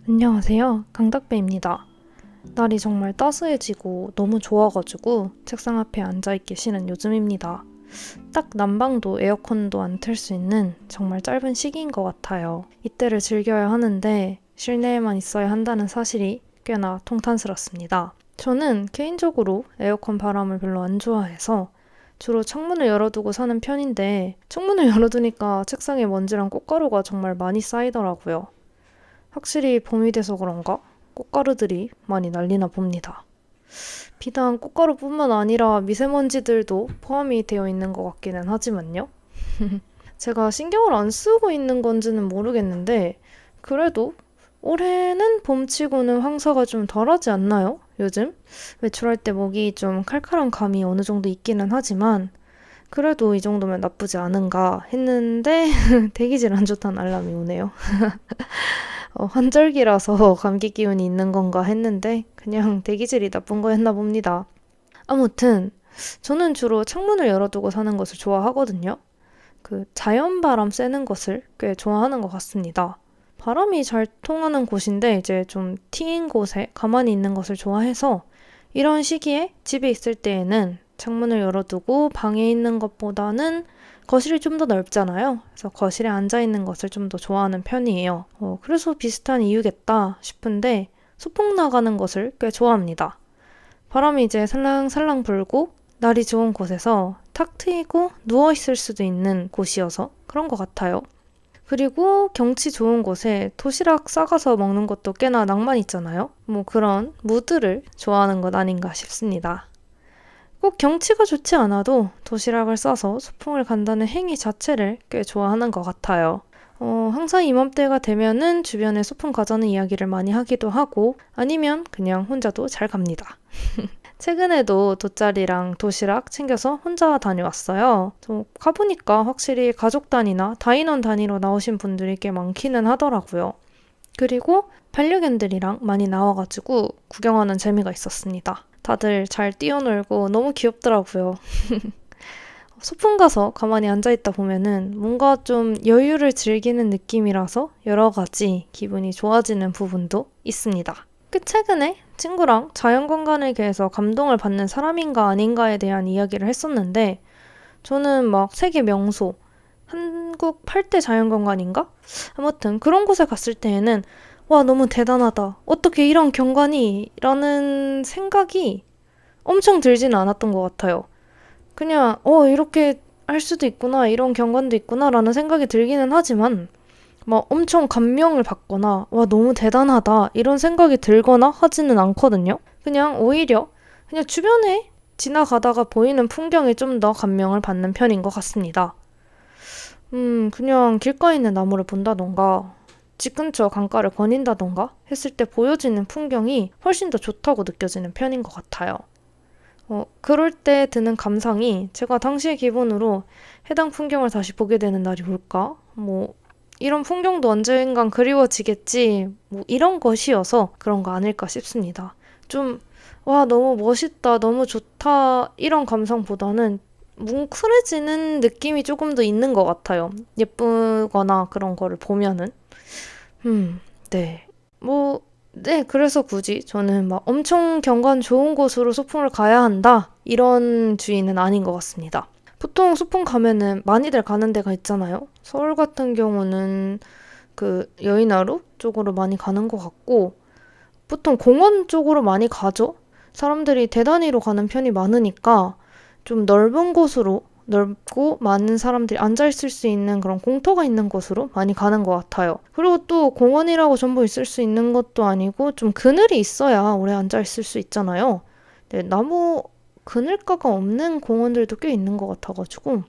안녕하세요. 강덕배입니다. 날이 정말 따스해지고 너무 좋아가지고 책상 앞에 앉아있기 싫은 요즘입니다. 딱 난방도 에어컨도 안 틀 수 있는 정말 짧은 시기인 것 같아요. 이때를 즐겨야 하는데 실내에만 있어야 한다는 사실이 꽤나 통탄스럽습니다. 저는 개인적으로 에어컨 바람을 별로 안 좋아해서 주로 창문을 열어두고 사는 편인데 창문을 열어두니까 책상에 먼지랑 꽃가루가 정말 많이 쌓이더라고요. 확실히 봄이 돼서 그런가? 꽃가루들이 많이 날리나 봅니다. 비단 꽃가루뿐만 아니라 미세먼지들도 포함이 되어 있는 것 같기는 하지만요. 제가 신경을 안 쓰고 있는 건지는 모르겠는데, 그래도 올해는 봄치고는 황사가 좀 덜하지 않나요? 요즘? 외출할 때 목이 좀 칼칼한 감이 어느 정도 있기는 하지만, 그래도 이 정도면 나쁘지 않은가 했는데, 대기질 안 좋다는 알람이 오네요. 환절기라서 감기 기운이 있는 건가 했는데 그냥 대기질이 나쁜 거였나 봅니다. 아무튼 저는 주로 창문을 열어두고 사는 것을 좋아하거든요. 그 자연바람 쐬는 것을 꽤 좋아하는 것 같습니다. 바람이 잘 통하는 곳인데 이제 좀 트인 곳에 가만히 있는 것을 좋아해서 이런 시기에 집에 있을 때에는 창문을 열어두고 방에 있는 것보다는 거실이 좀 더 넓잖아요. 그래서 거실에 앉아 있는 것을 좀 더 좋아하는 편이에요. 그래서 비슷한 이유겠다 싶은데 소풍 나가는 것을 꽤 좋아합니다. 바람이 이제 살랑살랑 불고 날이 좋은 곳에서 탁 트이고 누워있을 수도 있는 곳이어서 그런 것 같아요. 그리고 경치 좋은 곳에 도시락 싸가서 먹는 것도 꽤나 낭만 있잖아요. 뭐 그런 무드를 좋아하는 것 아닌가 싶습니다. 꼭 경치가 좋지 않아도 도시락을 싸서 소풍을 간다는 행위 자체를 꽤 좋아하는 것 같아요. 항상 이맘때가 되면은 주변에 소풍 가자는 이야기를 많이 하기도 하고 아니면 그냥 혼자도 잘 갑니다. 최근에도 돗자리랑 도시락 챙겨서 혼자 다녀왔어요. 가보니까 확실히 가족 단위나 다인원 단위로 나오신 분들이 꽤 많기는 하더라고요. 그리고 반려견들이랑 많이 나와가지고 구경하는 재미가 있었습니다. 다들 잘 뛰어놀고 너무 귀엽더라고요. 소풍 가서 가만히 앉아있다 보면은 뭔가 좀 여유를 즐기는 느낌이라서 여러 가지 기분이 좋아지는 부분도 있습니다. 최근에 친구랑 자연관광을 계해서 감동을 받는 사람인가 아닌가에 대한 이야기를 했었는데 저는 막 세계 명소, 한국 8대 자연관광인가? 아무튼 그런 곳에 갔을 때에는 와, 너무 대단하다. 어떻게 이런 경관이? 라는 생각이 엄청 들지는 않았던 것 같아요. 그냥, 이렇게 할 수도 있구나. 이런 경관도 있구나. 라는 생각이 들기는 하지만, 막 엄청 감명을 받거나, 와, 너무 대단하다. 이런 생각이 들거나 하지는 않거든요. 그냥 오히려, 그냥 주변에 지나가다가 보이는 풍경에 좀 더 감명을 받는 편인 것 같습니다. 그냥 길가에 있는 나무를 본다던가, 집 근처 강가를 거닌다던가 했을 때 보여지는 풍경이 훨씬 더 좋다고 느껴지는 편인 것 같아요. 그럴 때 드는 감상이 제가 당시의 기분으로 해당 풍경을 다시 보게 되는 날이 올까? 뭐, 이런 풍경도 언젠간 그리워지겠지. 뭐, 이런 것이어서 그런 거 아닐까 싶습니다. 좀, 와, 너무 멋있다, 너무 좋다, 이런 감상보다는 뭉클해지는 느낌이 조금 더 있는 것 같아요. 예쁘거나 그런 거를 보면은. 네. 뭐, 네, 그래서 굳이 저는 막 엄청 경관 좋은 곳으로 소풍을 가야 한다. 이런 주의는 아닌 것 같습니다. 보통 소풍 가면은 많이들 가는 데가 있잖아요. 서울 같은 경우는 그 여의나루 쪽으로 많이 가는 것 같고, 보통 공원 쪽으로 많이 가죠? 사람들이 대단위로 가는 편이 많으니까 좀 넓은 곳으로 넓고 많은 사람들이 앉아있을 수 있는 그런 공터가 있는 곳으로 많이 가는 것 같아요. 그리고 또 공원이라고 전부 있을 수 있는 것도 아니고 좀 그늘이 있어야 오래 앉아있을 수 있잖아요. 네, 나무 그늘가가 없는 공원들도 꽤 있는 것 같아가지고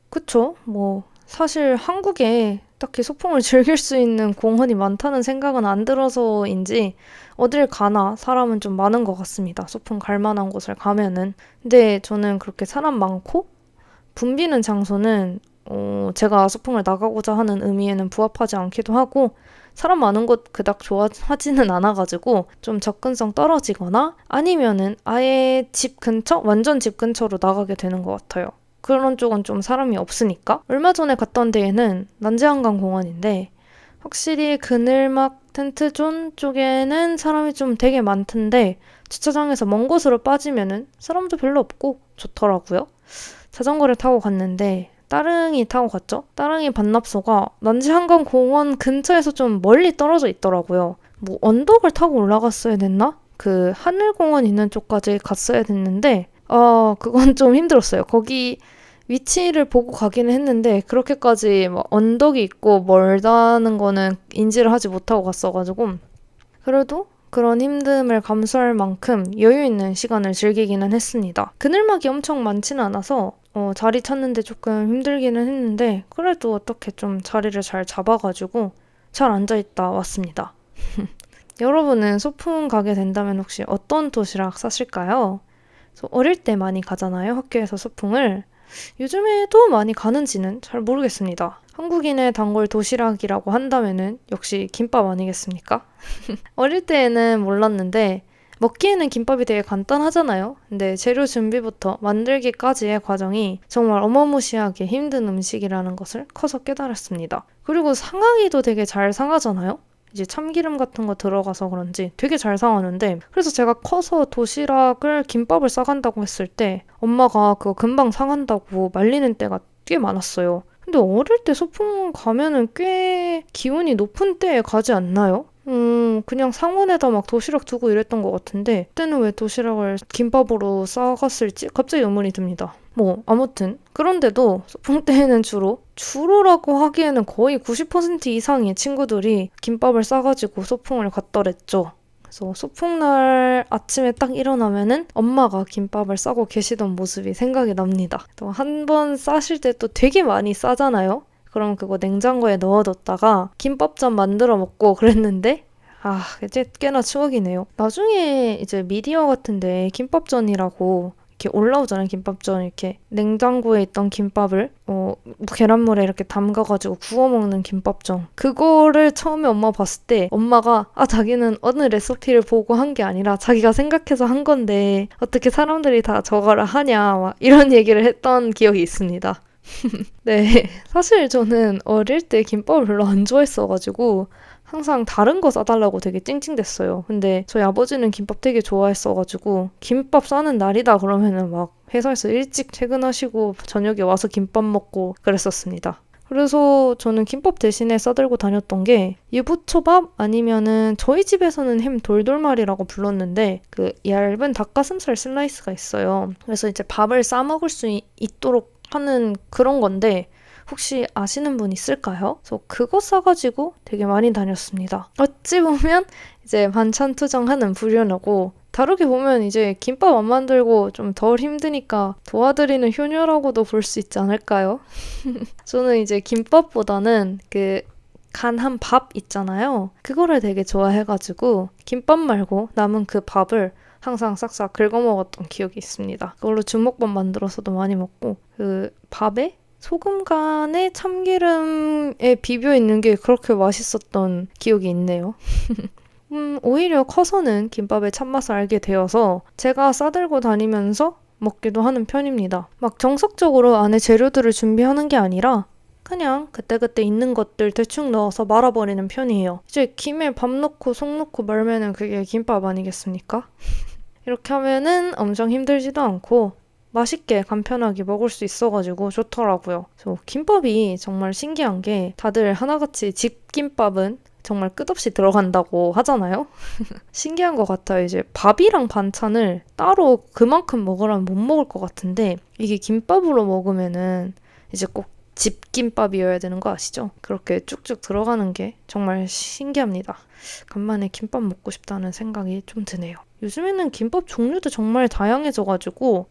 그쵸? 뭐 사실 한국에 딱히 소풍을 즐길 수 있는 공원이 많다는 생각은 안 들어서인지 어딜 가나 사람은 좀 많은 것 같습니다. 소풍 갈 만한 곳을 가면은. 근데 저는 그렇게 사람 많고 붐비는 장소는 제가 소풍을 나가고자 하는 의미에는 부합하지 않기도 하고 사람 많은 곳 그닥 좋아하지는 않아가지고 좀 접근성 떨어지거나 아니면은 아예 집 근처? 완전 집 근처로 나가게 되는 것 같아요. 그런 쪽은 좀 사람이 없으니까. 얼마 전에 갔던 데에는 난지한강 공원인데 확실히 그늘막 텐트존 쪽에는 사람이 좀 되게 많던데 주차장에서 먼 곳으로 빠지면은 사람도 별로 없고 좋더라고요. 자전거를 타고 갔는데 따릉이 타고 갔죠? 따릉이 반납소가 난지한강공원 근처에서 좀 멀리 떨어져 있더라고요. 뭐 언덕을 타고 올라갔어야 됐나? 그 하늘공원 있는 쪽까지 갔어야 됐는데 그건 좀 힘들었어요. 거기 위치를 보고 가기는 했는데 그렇게까지 막 언덕이 있고 멀다는 거는 인지를 하지 못하고 갔어가지고 그래도 그런 힘듦을 감수할 만큼 여유 있는 시간을 즐기기는 했습니다. 그늘막이 엄청 많지는 않아서 자리 찾는데 조금 힘들기는 했는데 그래도 어떻게 좀 자리를 잘 잡아가지고 잘 앉아있다 왔습니다. 여러분은 소풍 가게 된다면 혹시 어떤 도시락 사실까요? 어릴 때 많이 가잖아요, 학교에서 소풍을. 요즘에도 많이 가는지는 잘 모르겠습니다. 한국인의 단골 도시락이라고 한다면은 역시 김밥 아니겠습니까? 어릴 때에는 몰랐는데 먹기에는 김밥이 되게 간단하잖아요. 근데 재료 준비부터 만들기까지의 과정이 정말 어마무시하게 힘든 음식이라는 것을 커서 깨달았습니다. 그리고 상하기도 되게 잘 상하잖아요. 이제 참기름 같은 거 들어가서 그런지 되게 잘 상하는데 그래서 제가 커서 도시락을 김밥을 싸간다고 했을 때 엄마가 그거 금방 상한다고 말리는 때가 꽤 많았어요. 근데 어릴 때 소풍 가면은 꽤 기온이 높은 때에 가지 않나요? 그냥 상온에다 막 도시락 두고 이랬던 것 같은데 그때는 왜 도시락을 김밥으로 싸갔을지 갑자기 의문이 듭니다. 뭐 아무튼 그런데도 소풍 때에는 주로라고 하기에는 거의 90% 이상의 친구들이 김밥을 싸가지고 소풍을 갔더랬죠. 그래서 소풍날 아침에 딱 일어나면은 엄마가 김밥을 싸고 계시던 모습이 생각이 납니다. 또 한 번 싸실 때 또 되게 많이 싸잖아요. 그럼 그거 냉장고에 넣어뒀다가 김밥전 만들어 먹고 그랬는데 이제 꽤나 추억이네요. 나중에 이제 미디어 같은데 김밥전이라고 이렇게 올라오잖아요. 김밥전 이렇게 냉장고에 있던 김밥을 계란물에 이렇게 담가가지고 구워 먹는 김밥전. 그거를 처음에 엄마 봤을 때 엄마가 자기는 어느 레시피를 보고 한 게 아니라 자기가 생각해서 한 건데 어떻게 사람들이 다 저거를 하냐 막 이런 얘기를 했던 기억이 있습니다. 네, 사실 저는 어릴 때 김밥을 별로 안 좋아했어가지고 항상 다른 거 싸달라고 되게 찡찡댔어요. 근데 저희 아버지는 김밥 되게 좋아했어가지고 김밥 싸는 날이다 그러면은 막 회사에서 일찍 퇴근하시고 저녁에 와서 김밥 먹고 그랬었습니다. 그래서 저는 김밥 대신에 싸들고 다녔던 게 유부초밥 아니면은 저희 집에서는 햄 돌돌말이라고 불렀는데 그 얇은 닭가슴살 슬라이스가 있어요. 그래서 이제 밥을 싸 먹을 수 있도록 하는 그런 건데 혹시 아시는 분 있을까요? 그래서 그거 싸가지고 되게 많이 다녔습니다. 어찌 보면 이제 반찬 투정하는 부류노고 다르게 보면 이제 김밥 안 만들고 좀 덜 힘드니까 도와드리는 효녀라고도 볼 수 있지 않을까요? 저는 이제 김밥보다는 그 간한 밥 있잖아요. 그거를 되게 좋아해가지고 김밥 말고 남은 그 밥을 항상 싹싹 긁어 먹었던 기억이 있습니다. 그걸로 주먹밥 만들어서도 많이 먹고 그 밥에 소금 간에 참기름에 비벼 있는 게 그렇게 맛있었던 기억이 있네요. 오히려 커서는 김밥의 참맛을 알게 되어서 제가 싸들고 다니면서 먹기도 하는 편입니다. 막 정석적으로 안에 재료들을 준비하는 게 아니라 그냥 그때그때 있는 것들 대충 넣어서 말아버리는 편이에요. 이제 김에 밥 넣고 속 넣고 말면은 그게 김밥 아니겠습니까? 이렇게 하면은 엄청 힘들지도 않고 맛있게 간편하게 먹을 수 있어가지고 좋더라고요. 그래서 김밥이 정말 신기한 게 다들 하나같이 집김밥은 정말 끝없이 들어간다고 하잖아요. 신기한 것 같아요. 이제 밥이랑 반찬을 따로 그만큼 먹으라면 못 먹을 것 같은데 이게 김밥으로 먹으면은 이제 꼭 집김밥이어야 되는 거 아시죠? 그렇게 쭉쭉 들어가는 게 정말 신기합니다. 간만에 김밥 먹고 싶다는 생각이 좀 드네요. 요즘에는 김밥 종류도 정말 다양해져가지고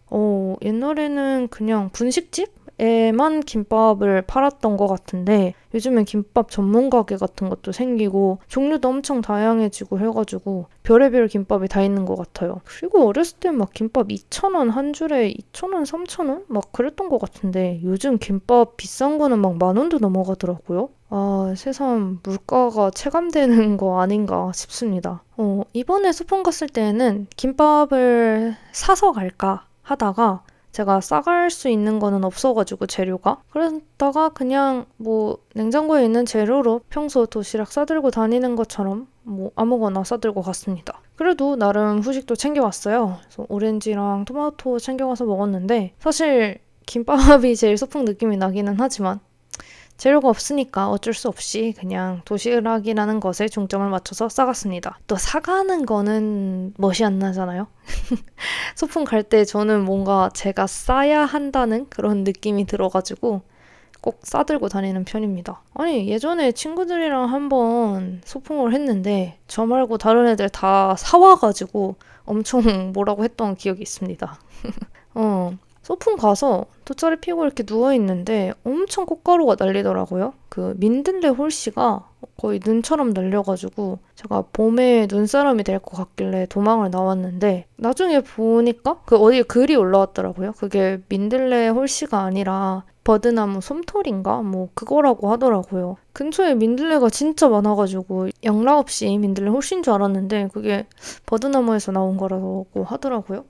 옛날에는 그냥 분식집에만 김밥을 팔았던 것 같은데 요즘엔 김밥 전문 가게 같은 것도 생기고 종류도 엄청 다양해지고 해가지고 별의별 김밥이 다 있는 것 같아요. 그리고 어렸을 때 막 김밥 2,000원 한 줄에 2,000원, 3,000원? 막 그랬던 것 같은데 요즘 김밥 비싼 거는 막 10,000원도 넘어가더라고요. 세상 물가가 체감되는 거 아닌가 싶습니다. 이번에 소풍 갔을 때는 김밥을 사서 갈까 하다가 제가 싸갈 수 있는 거는 없어가지고 재료가 그러다가 그냥 뭐 냉장고에 있는 재료로 평소 도시락 싸들고 다니는 것처럼 뭐 아무거나 싸들고 갔습니다. 그래도 나름 후식도 챙겨왔어요. 그래서 오렌지랑 토마토 챙겨가서 먹었는데 사실 김밥이 제일 소풍 느낌이 나기는 하지만 재료가 없으니까 어쩔 수 없이 그냥 도시락이라는 것에 중점을 맞춰서 싸갔습니다. 또 사가는 거는 멋이 안 나잖아요. 소풍 갈 때 저는 뭔가 제가 싸야 한다는 그런 느낌이 들어가지고 꼭 싸들고 다니는 편입니다. 아니, 예전에 친구들이랑 한번 소풍을 했는데 저 말고 다른 애들 다 사와가지고 엄청 뭐라고 했던 기억이 있습니다. 소풍 가서 돗자리 피고 이렇게 누워있는데 엄청 꽃가루가 날리더라고요. 그 민들레 홀씨가 거의 눈처럼 날려가지고 제가 봄에 눈사람이 될 것 같길래 도망을 나왔는데 나중에 보니까 그 어디에 글이 올라왔더라고요. 그게 민들레 홀씨가 아니라 버드나무 솜털인가? 뭐 그거라고 하더라고요. 근처에 민들레가 진짜 많아가지고 영락 없이 민들레 홀씨인 줄 알았는데 그게 버드나무에서 나온 거라고 하더라고요.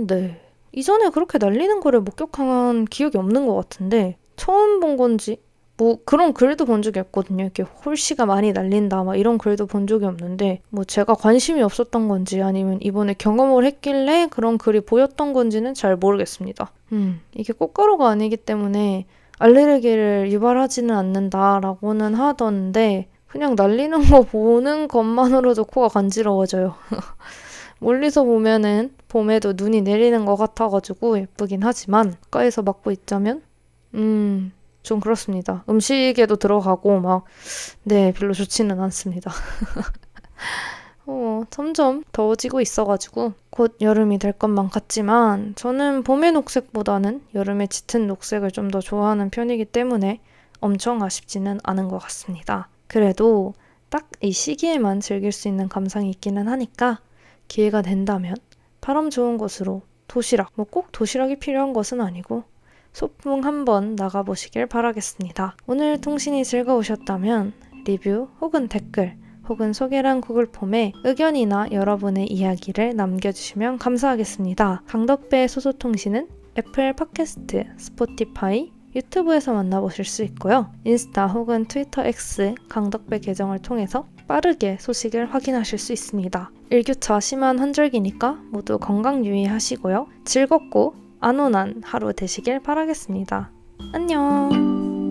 네. 이전에 그렇게 날리는 거를 목격한 기억이 없는 것 같은데 처음 본 건지 뭐 그런 글도 본 적이 없거든요. 이렇게 홀씨가 많이 날린다 막 이런 글도 본 적이 없는데 뭐 제가 관심이 없었던 건지 아니면 이번에 경험을 했길래 그런 글이 보였던 건지는 잘 모르겠습니다. 이게 꽃가루가 아니기 때문에 알레르기를 유발하지는 않는다라고는 하던데 그냥 날리는 거 보는 것만으로도 코가 간지러워져요. 멀리서 보면은 봄에도 눈이 내리는 것 같아가지고 예쁘긴 하지만 가까이서 맡고 있자면 좀 그렇습니다. 음식에도 들어가고 막 네, 별로 좋지는 않습니다. 점점 더워지고 있어가지고 곧 여름이 될 것만 같지만 저는 봄의 녹색보다는 여름의 짙은 녹색을 좀 더 좋아하는 편이기 때문에 엄청 아쉽지는 않은 것 같습니다. 그래도 딱 이 시기에만 즐길 수 있는 감상이 있기는 하니까 기회가 된다면 바람 좋은 곳으로 도시락, 뭐 꼭 도시락이 필요한 것은 아니고 소풍 한번 나가보시길 바라겠습니다. 오늘 통신이 즐거우셨다면 리뷰 혹은 댓글 혹은 소개란 구글 폼에 의견이나 여러분의 이야기를 남겨주시면 감사하겠습니다. 강덕배의 소소통신은 애플 팟캐스트, 스포티파이, 유튜브에서 만나보실 수 있고요. 인스타 혹은 트위터 X 강덕배 계정을 통해서 빠르게 소식을 확인하실 수 있습니다. 일교차 심한 환절기니까 모두 건강 유의하시고요. 즐겁고 안온한 하루 되시길 바라겠습니다. 안녕!